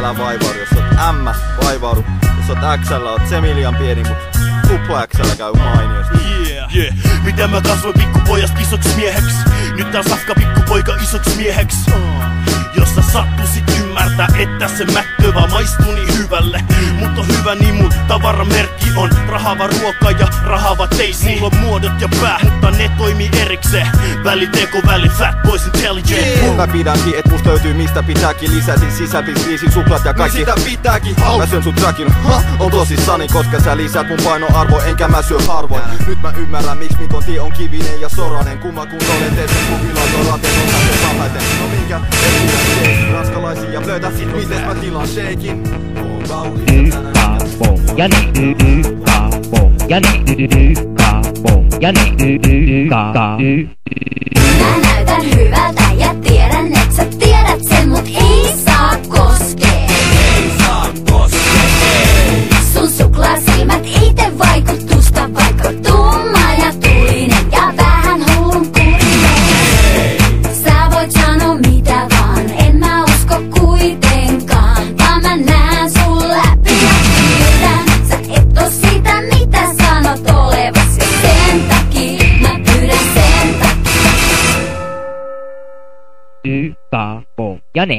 älä vaivaudu. Jos oot M, vaivaudu. Jos oot XL, oot se miljan pieni, mut tupla XL käy mainiosti. Yeah. Miten mä kasvoin pikkupojasta isoks mieheksi? Nyt tää safka pikkupoika isoks mieheksi. Jos sä sattuisit ymmärtää, että se mättö vaan maistuu niin hyvälle. Mut on hyvä, niin mun tavaramerkki on rahava ruoka ja rahava teisi. Mulla on muodot ja pää, mutta ne toimii erikseen. Väliteko, väli, fat boys intelligent. Mä pidänkin, et musta löytyy mistä pitääkin. Lisäsin sisäpiiriin suklat ja kaikki. Sitä pitääkin. Mä syön sut trakin, on tosissani, koska sä lisät mun painoarvo, enkä mä syö harvoin. Nyt mä ymmärrän, miksi mikon tie on kivinen ja soranen. Kumma kun olen teet sen kuviloito raten, on se parhaiten. No minkä? Ranskalaisia ja blöitä, mites mä tilaan shakein? Mä näytän hyvältä ja tiedän, et sä tiedät sen, mut ei saa koskee. Sun suklaasilmät ei tee vaikutusta, vaikka tumma ja tulinen ja vähän hullun kurinen. Sä voit sanoa mitä vaan, en mä usko kuitenkaan, vaan mä näen sun läpi ja pyydän. Sä et oo sitä mitä sanot olevasi, sen takia mä pyydän sen takia.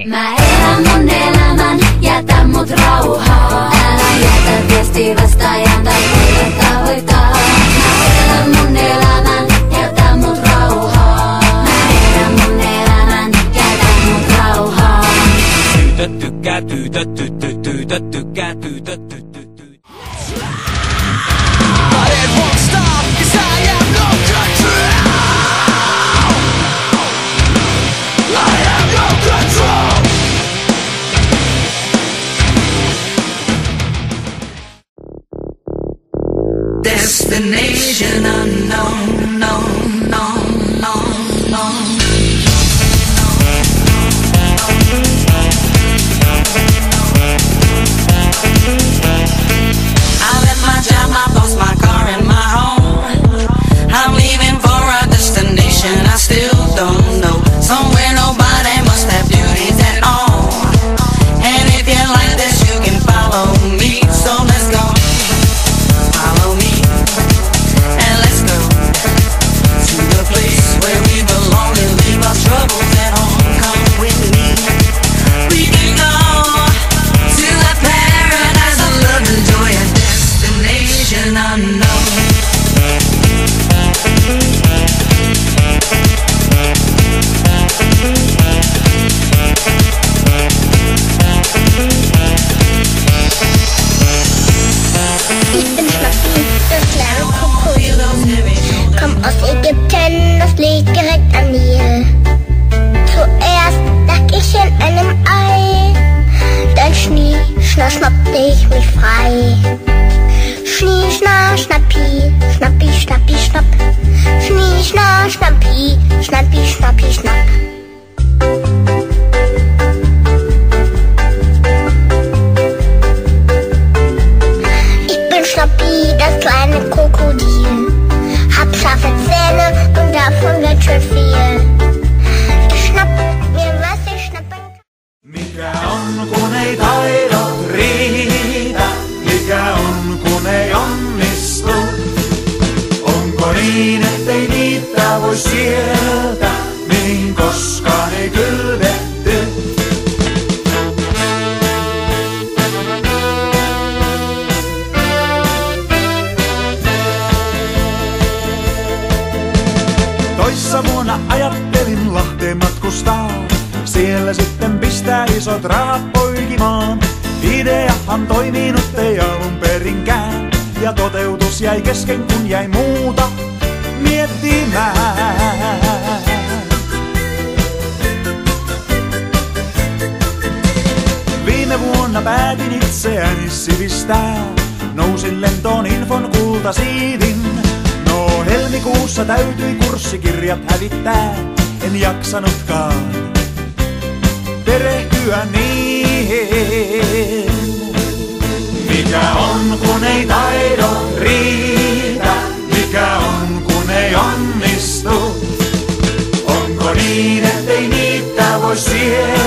Mä elän mun elämän, jätä mut rauhaan. Älä jätä viestiä vastaajan tai koita hoitaa. Mä elän mun elämän, jätä mut rauhaan. Mä elän mun elämän, jätä mut rauhaan. Tyytöt tykkää, tyytöt tykkää, tyytöt. But it won't stop, 'cause I have no control. I have no control. Destination unknown, no, no, no, no. I left my job, my boss, my car, and my home. I'm leaving for a destination I still don't know. Somewhere nobody must have duties at all. And if you like this, you can follow me. So let's go, follow me, and let's go to the place where we belong and leave our troubles at home. Come with me, we can go to a paradise of love and joy, a destination unknown. Ich bin Schnappi, das kleine Krokodil. Komm aus Ägypten, das liegt direkt am Nil. Zuerst lag ich in einem Ei, dann schnie, schnapp, schnappte ich mich frei. Schnie, schna, schnappi, schnappi, schnappi, schnapp. Schnie, schna, schnappi, schnappi, schnappi, schnapp. Schnappi, das kleine Krokodil. Hab scharfe Zähne und davon wird schon viel. Ich schnapp mir, was ich schnappen kann. Mikä on kun ei taidot riitä? Mikä on kun ei onnistu? Onko niin ettei niitä voi sieltä, mihin koskaan ei kylvetty? Toissa vuonna ajattelin Lahteen matkustaa. Siellä sitten pistää isot rahat poikimaan. Ideahan toiminut ei alun perinkään. Ja toteutus jäi kesken kun jäi muuta miettimään. Viime vuonna päätin itseäni sivistää. Nousin lentoon infon kultasiivin. No helmikuussa täytyi kurssikirjat hävittää. En jaksanutkaan perehtyä niihin. Mikä on kun ei taidot riitä? Mikä on kun ei onnistu? Onko niin ettei niitä voi sieltä?